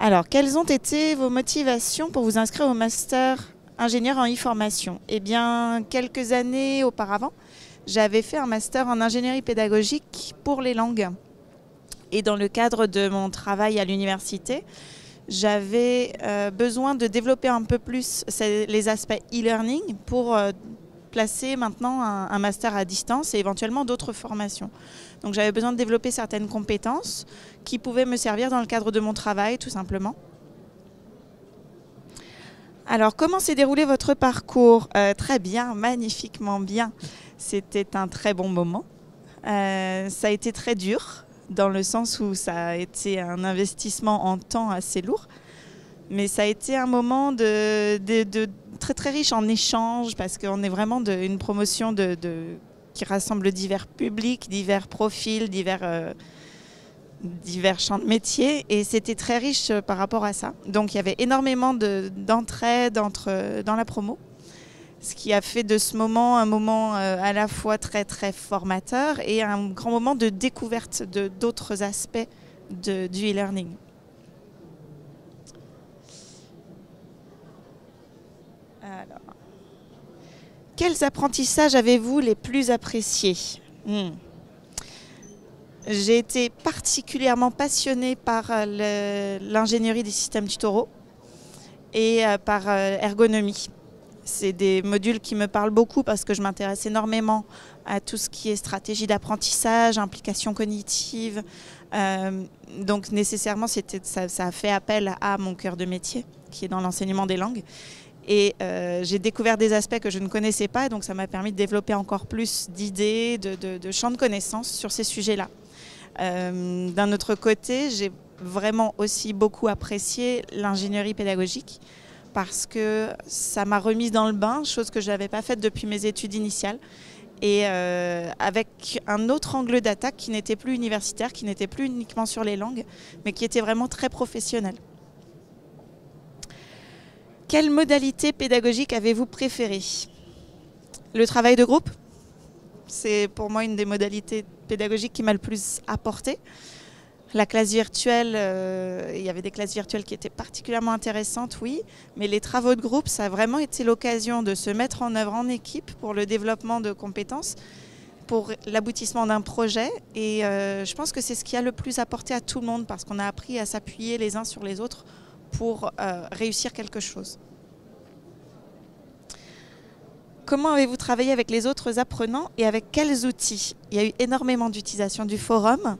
Alors, quelles ont été vos motivations pour vous inscrire au master ingénieur en e-formation? Eh bien, quelques années auparavant, j'avais fait un master en ingénierie pédagogique pour les langues. Et dans le cadre de mon travail à l'université, j'avais besoin de développer un peu plus les aspects e-learning pour placer maintenant un master à distance et éventuellement d'autres formations. Donc j'avais besoin de développer certaines compétences qui pouvaient me servir dans le cadre de mon travail, tout simplement. Alors, comment s'est déroulé votre parcours? Très bien, magnifiquement bien. C'était un très bon moment. Ça a été très dur, dans le sens où ça a été un investissement en temps assez lourd. Mais ça a été un moment très très riche en échanges, parce qu'on est vraiment une promotion qui rassemble divers publics, divers profils, divers champs de métiers, et c'était très riche par rapport à ça. Donc il y avait énormément d'entraide dans la promo, ce qui a fait de ce moment un moment à la fois très très formateur et un grand moment de découverte d'autres aspects du e-learning. Alors, quels apprentissages avez-vous les plus appréciés? J'ai été particulièrement passionnée par l'ingénierie des systèmes tutoraux et par ergonomie. C'est des modules qui me parlent beaucoup parce que je m'intéresse énormément à tout ce qui est stratégie d'apprentissage, implication cognitive. Donc nécessairement, ça a fait appel à mon cœur de métier, qui est dans l'enseignement des langues. Et j'ai découvert des aspects que je ne connaissais pas, donc ça m'a permis de développer encore plus d'idées, de champs de connaissances sur ces sujets-là. D'un autre côté, j'ai vraiment aussi beaucoup apprécié l'ingénierie pédagogique parce que ça m'a remise dans le bain, chose que je n'avais pas faite depuis mes études initiales, et avec un autre angle d'attaque qui n'était plus universitaire, qui n'était plus uniquement sur les langues, mais qui était vraiment très professionnel. Quelle modalité pédagogique avez-vous préférée? Le travail de groupe, c'est pour moi une des modalités pédagogiques qui m'a le plus apporté. La classe virtuelle, il y avait des classes virtuelles qui étaient particulièrement intéressantes, oui, mais les travaux de groupe, ça a vraiment été l'occasion de se mettre en œuvre en équipe pour le développement de compétences, pour l'aboutissement d'un projet. Et je pense que c'est ce qui a le plus apporté à tout le monde parce qu'on a appris à s'appuyer les uns sur les autres pour réussir quelque chose. Comment avez-vous travaillé avec les autres apprenants et avec quels outils? Il y a eu énormément d'utilisation du forum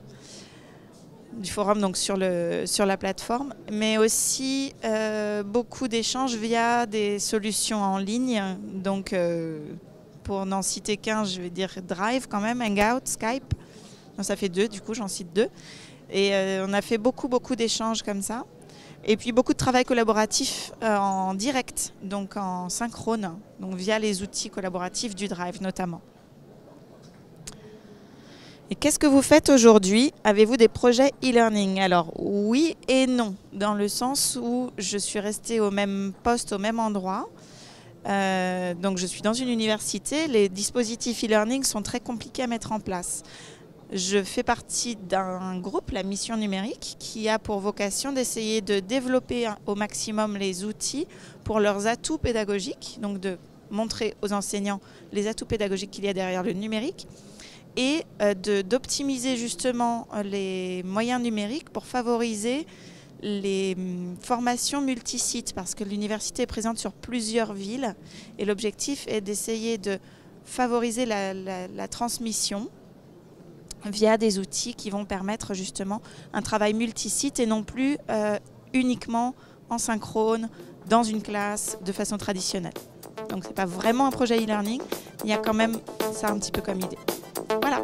donc sur la plateforme, mais aussi beaucoup d'échanges via des solutions en ligne. Donc, pour n'en citer qu'un, je vais dire Drive quand même, Hangout, Skype. Donc, ça fait deux, du coup, j'en cite deux. Et on a fait beaucoup d'échanges comme ça. Et puis beaucoup de travail collaboratif en direct, donc en synchrone, donc via les outils collaboratifs du Drive notamment. Et qu'est-ce que vous faites aujourd'hui? Avez-vous des projets e-learning? Alors oui et non, dans le sens où je suis restée au même poste, au même endroit. Donc je suis dans une université, les dispositifs e-learning sont très compliqués à mettre en place. Je fais partie d'un groupe, la Mission Numérique, qui a pour vocation d'essayer de développer au maximum les outils pour leurs atouts pédagogiques, donc de montrer aux enseignants les atouts pédagogiques qu'il y a derrière le numérique et d'optimiser justement les moyens numériques pour favoriser les formations multisites parce que l'université est présente sur plusieurs villes et l'objectif est d'essayer de favoriser la transmission via des outils qui vont permettre justement un travail multisite et non plus uniquement en synchrone, dans une classe, de façon traditionnelle. Donc c'est pas vraiment un projet e-learning, il y a quand même ça un petit peu comme idée. Voilà.